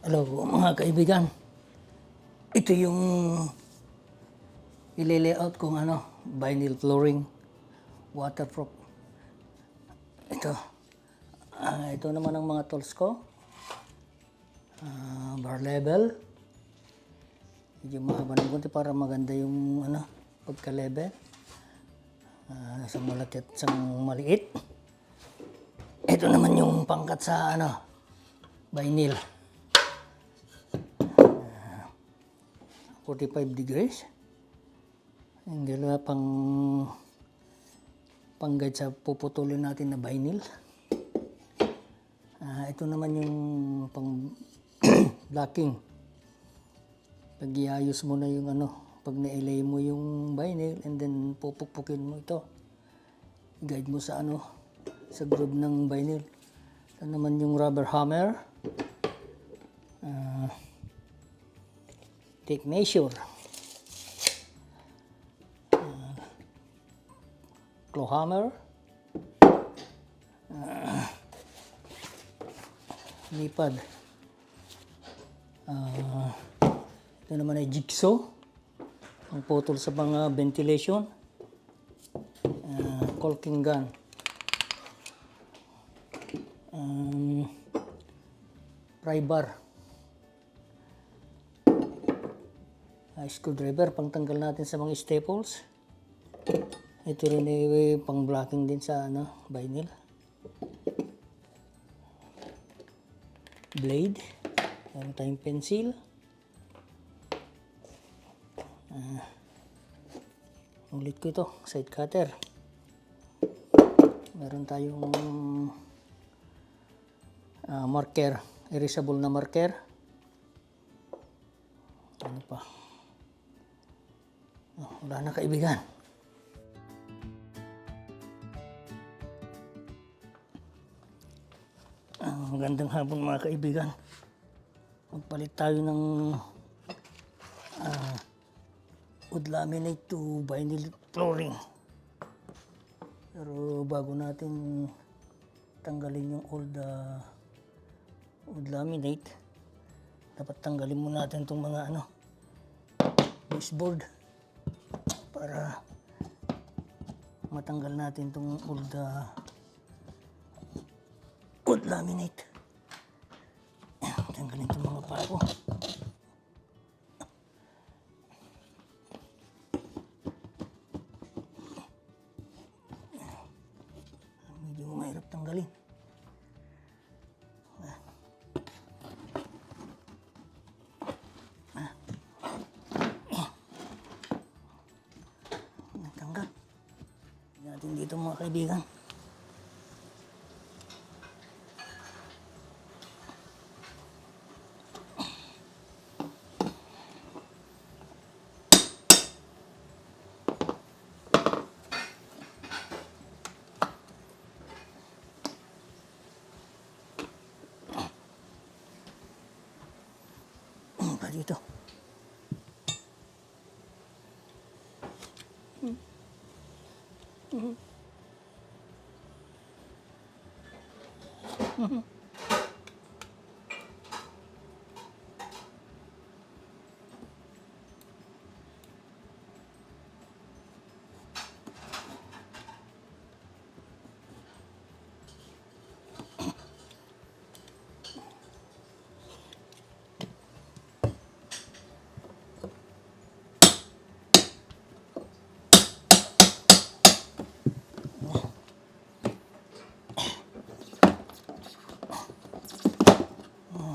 Hello mga kaibigan. Ito yung ile-layout kong vinyl flooring, waterproof. Ito. Ito naman ang mga tools ko. Bar level. Medyo mahaba ng konti para maganda yung pagka-level. Sa malaki at sa maliit. Ito naman yung pangkat sa vinyl. 45 degrees. Hindi na pang-guide sa puputulin natin na vinyl. Ito naman yung pang blocking. Pag iayos mo na yung pag na-lay mo yung vinyl and then pupukpukin mo ito. Guide mo sa sa groove ng vinyl. Ito naman yung rubber hammer. Tape measure. Claw hammer. Lipad. Ito naman ay jigsaw. Ang putol sa mga ventilation. Caulking gun. Pry bar. Screwdriver, pangtanggal natin sa mga staples. Ito rin ay pang blocking din sa vinyl. Blade. Meron tayong pencil. Ulit ko ito, side cutter. Meron tayong marker, erasable na marker. Ano pa? Wala na kaibigan. Magandang hapon mga kaibigan. Magpalit tayo ng wood laminate to vinyl flooring. Pero bago natin tanggalin yung old wood laminate, dapat tanggalin muna natin itong mga baseboard para matanggal natin itong old wood laminate. Tanggalin itong mga pako. Medyo mahirap tanggalin. Tanggal. Natin dito mga kaibigan. Pa dito.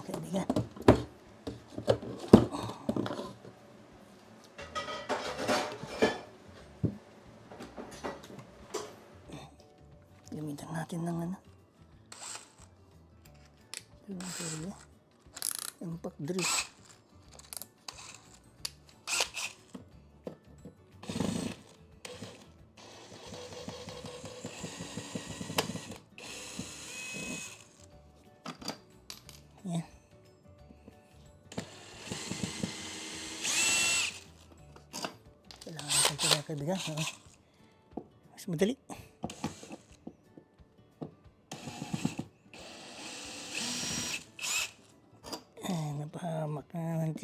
Kaibigan. Gamitan natin ng impact drill. Yan. Kailangan natin ito mga kaibigan. Mas madali. Hamak na naman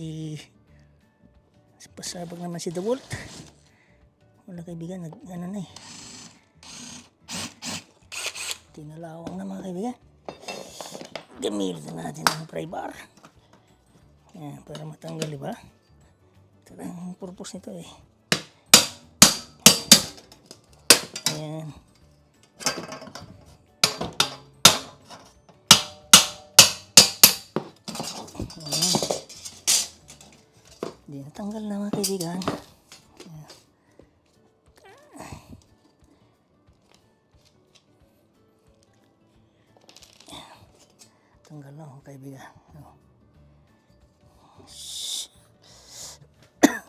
pasabag naman si DeWalt. Wala kaibigan, ano na eh. Tinalawang na mga kaibigan. Gamitin natin ang pry bar. Yan, para matanggal, diba? Ito lang ang purpose nito eh. Ayan. Ayan. Hindi natanggal na mga kaibigan. Ayan. Tanggal na mga kaibigan.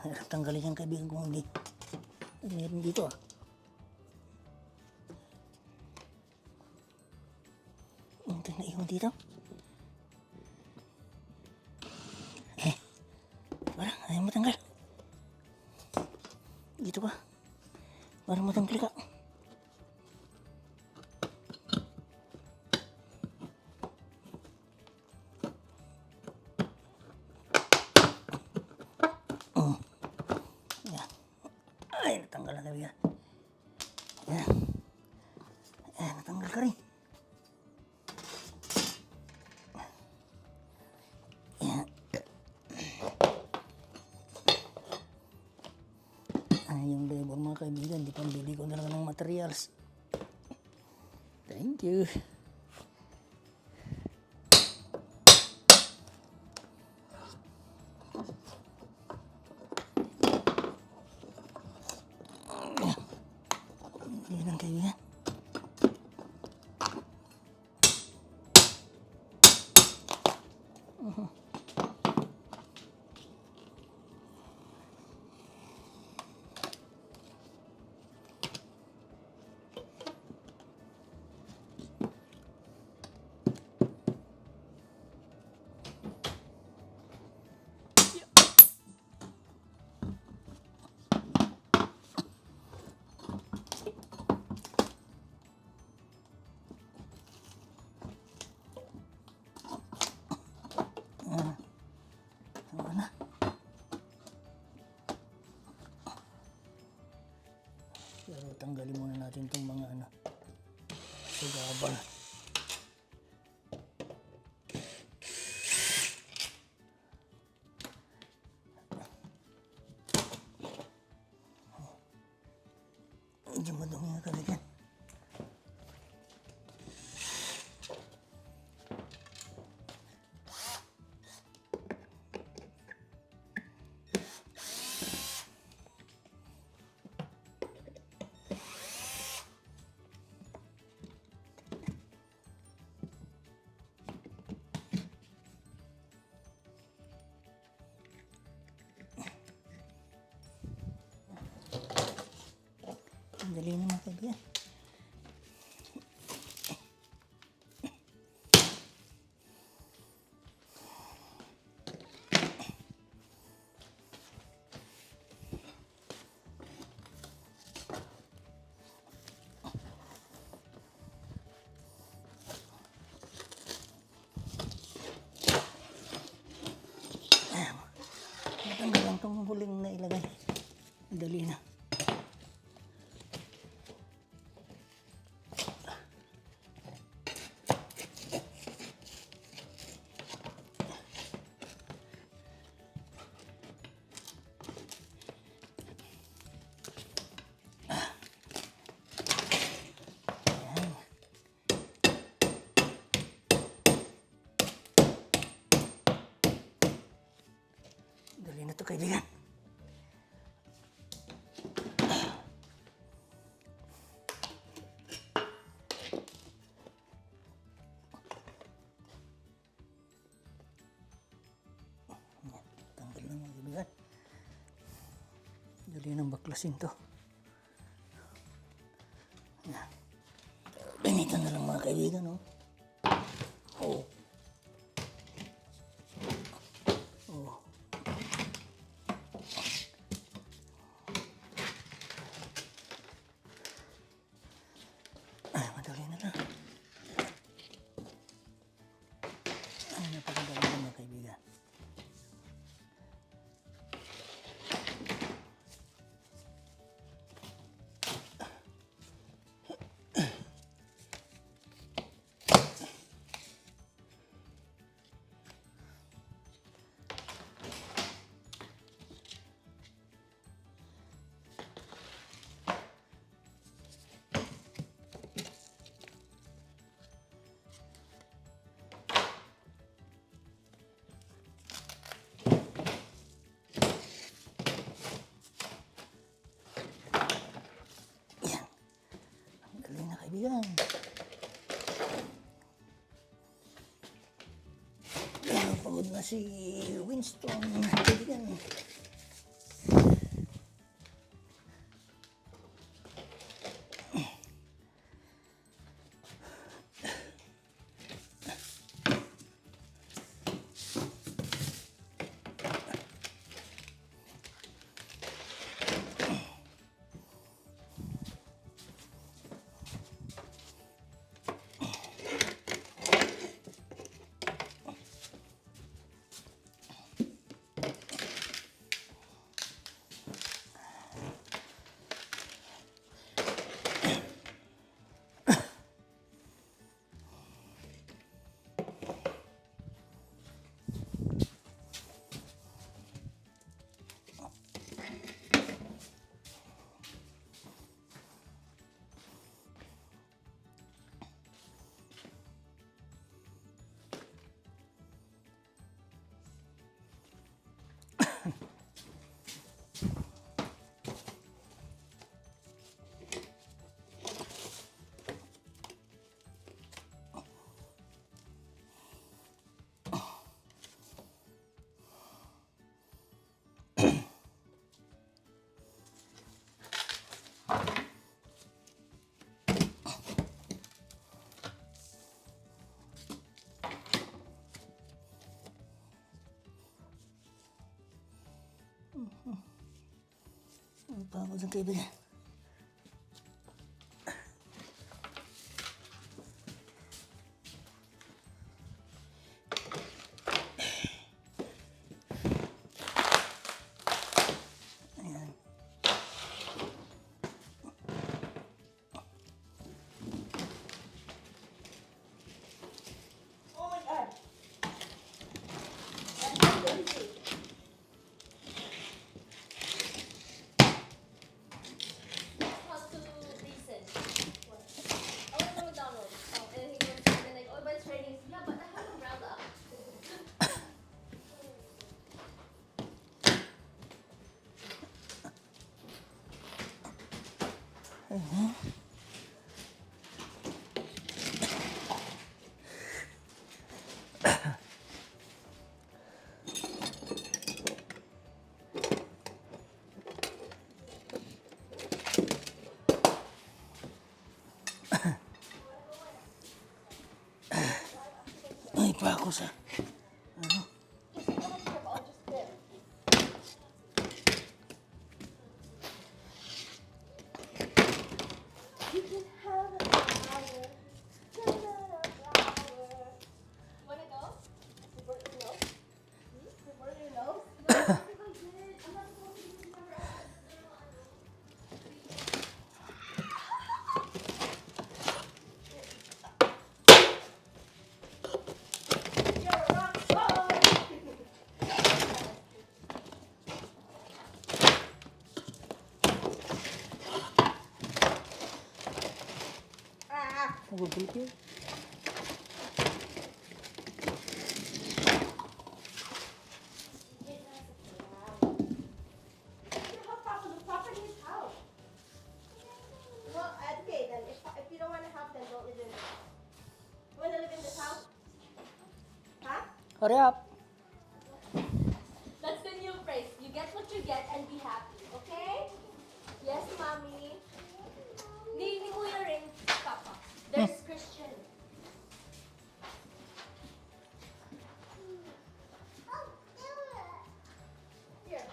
Hirap tanggalin yung kaibigan kung hindi. Meron dito ah. Ito na ihon dito. Parang ayaw matanggal. Dito ba? Parang matanggal ka. Yan. Ay, natanggal na kaibigan. Yan. Ayan, natanggal ka rin. Yung labor mga kaibigan, di pambili ko na lang ng materials. Thank you. Hindi lang kaibigan. Ano na? Pero tanggalin muna natin itong mga sagabal. Medyo madumi nga kaibigan. Dali naman kaibigan. Matanggal lang itong huling na ilagay. Dali na. Dali na ito kaibigan. Tanggal na mga kaibigan. Dali nang baklasin to. Ganito na lang mga kaibigan. Oh. Oh. Madali na lang. Napakadali na mga kaibigan. Pagod na si Winston. Kaibigan. Pagod ang kaibigan. Ay, pa ako sa... You can have a flower, not a flower. Wanna go? You burn your nose? You burn your nose? No, I think I did. I'm not supposed to use my breath. You're a rock star. Magugulit yun. Help Papa. Look, Papa needs help. Well, okay then. If you don't want to help, then don't live in this house. You want to live in this house? Huh? Hurry up. That's the new phrase. You get what you get and be happy. Okay? Yes, mommy. Ni Kuya rin, Papa. There's Christian. Here.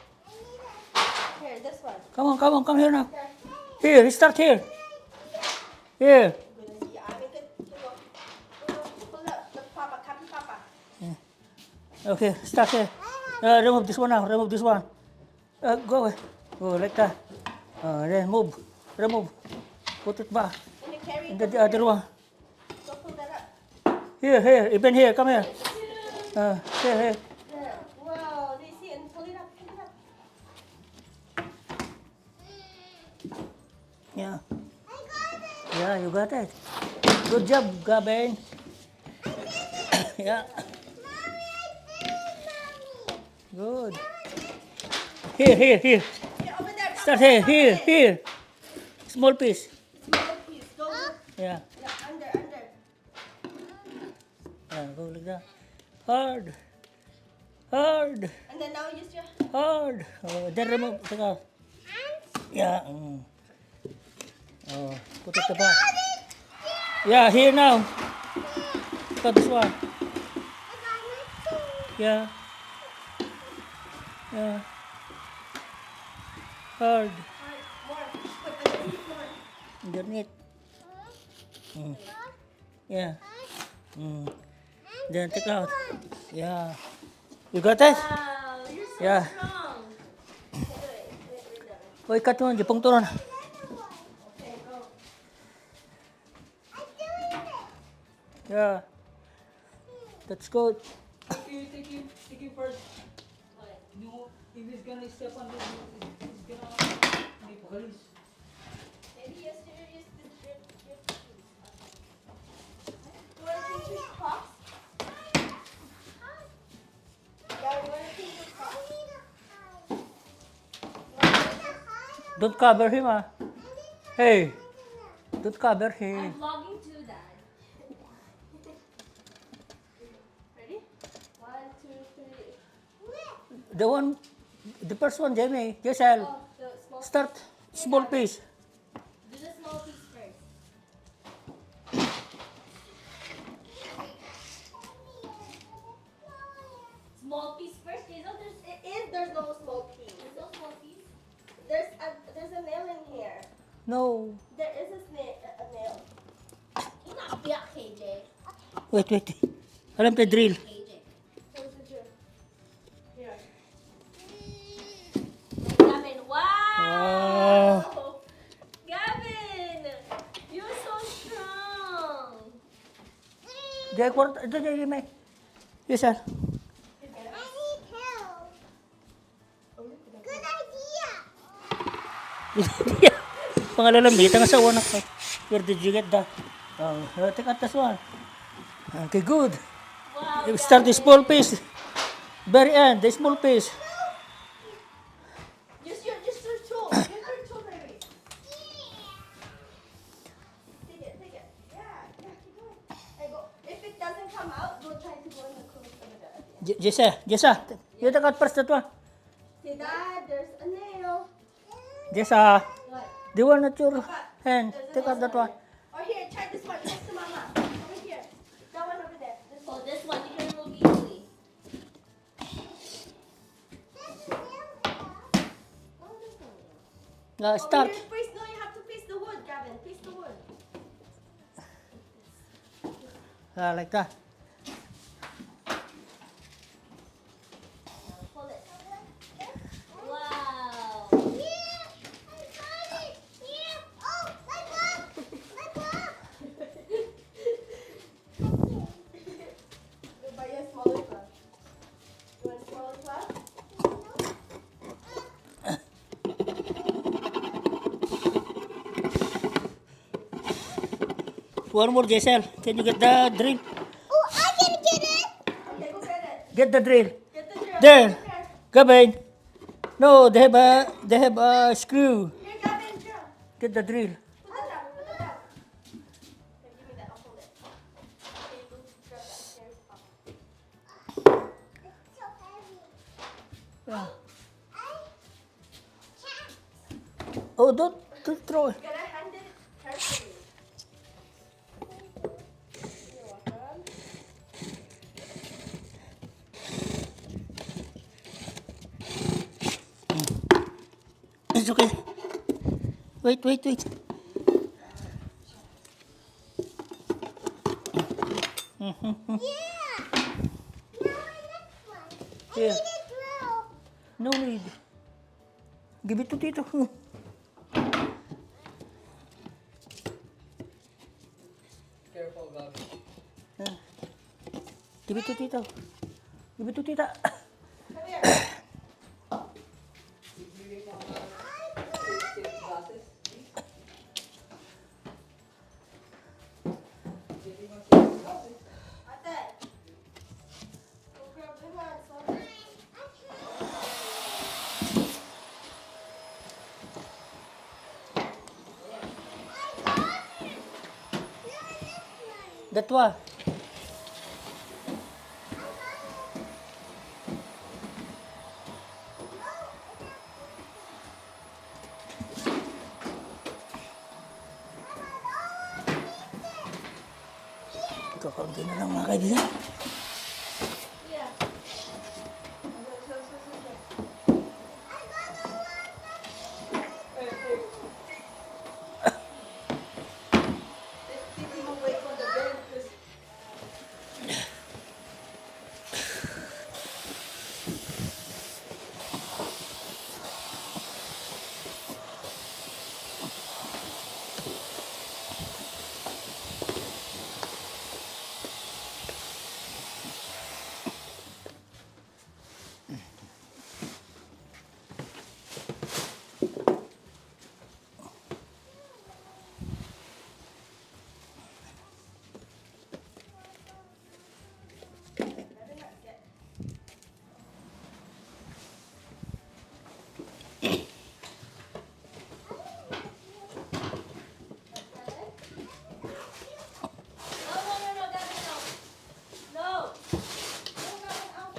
Here, this one. Come here now. Here, start here. Here. Yeah, I mean, pull up. Look, Papa. Copy Papa. Okay, start here. Remove this one now. Remove this one. Go away. Go like that. Then move. Remove. Put it back. And you carry And it. the other one. Go pull that up. Here. Even here. Come here. Here. There. Wow, do you see? And pull it up. Pull it up. Yeah. Yeah, you got it. Good job, Gabin. Yeah. Good. Here. Here, over there. Papa. Start here. Small piece. Small piece. Go. Yeah. Yeah, under. Go like that. Hard. Hard. And then now use your Hard. Oh, then remove. Saka. Yeah. Oh, put it the back. Yeah, here now. Ito, this one. Yeah. Yeah. Hard. more. Put underneath more. Underneath. Yeah. Then take out. Yeah. You got it? Wow, you're so Yeah. strong. Hoy, cut mo. Jepong turon. Okay, go. Yeah. That's good. Take him first. You, if he's gonna step on this, he's gonna make police. Maybe yesterday use this drip shoes. You want to teach your crocs? Yeah, you want to teach your crocs? Don't cover him, ah. Hey. Don't cover him. Vlogging too, Dad. Ready? 1, 2, 3. The first one, Jamie. Giselle. Oh, the small. Start small piece. Do the small piece first. Small piece first. There's no small piece. There's no small piece. There's a nail in here. No. There is a nail. You're not black, KJ. Wait. Alam ka drill. KJ. Where's the drill? Here. Gavin, wow! Gavin! You're so strong! Jay, kwarto. Ito, Jay, may. Giselle. Pangalalami, tanga sa wanak ko. Where did you get that? Take out this one. Okay, good. Wow, You start the small piece. Very end, the small piece. Use your tool. Use your tool, baby. Take it. Yeah, keep going. And go. If it doesn't come out, we'll try to go in the clothes over there. Jessa, you take out first that one. See, Dad, there's a nail. Jessa, What? the one at your Papa, hand. there's a Take out nail that one. somewhere. Or here, try this one. Next to Mama. Over here. That one over there. This one you can remove easily. Start. No, you have to face the wood, Gavin. Face the wood. Like that. Pull it. Wow. Go buy you a smaller club. You want a smaller club? One more, Jessel. Can you get the drill? Okay, go get it. Get the drill. Get the drill. There. Here, Gavin. No, they have a screw. Here, Gavin, drill. Get the drill. Put it down. Put it down. Okay, give me that. I'll hold it. Okay, you go grab that. Here. Yeah. Oh, don't throw it. You gotta hand it carefully. You're welcome. It's okay. Wait. Yeah. No need. Give it to Tito. Careful, Gabi. Give it to Tito. Give it to Tita. Come here. Glasses. Ate. Go grab the one. Sorry. That one. Kunti na lang mga kaibigan. Yeah. Keep him away from the bed, 'cause No, Daddy, no. No. No, Daddy, out.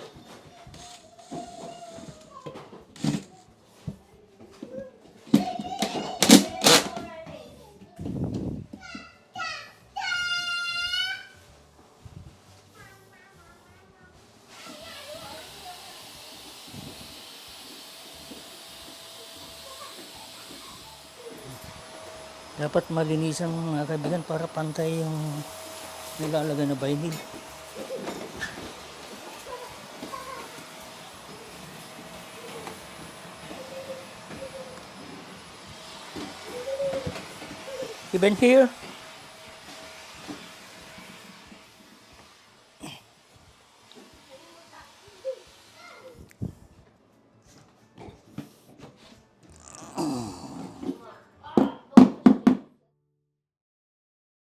Dapat malinisan mga kaibigan para pantay yung nilalagay na vinyl. You been here?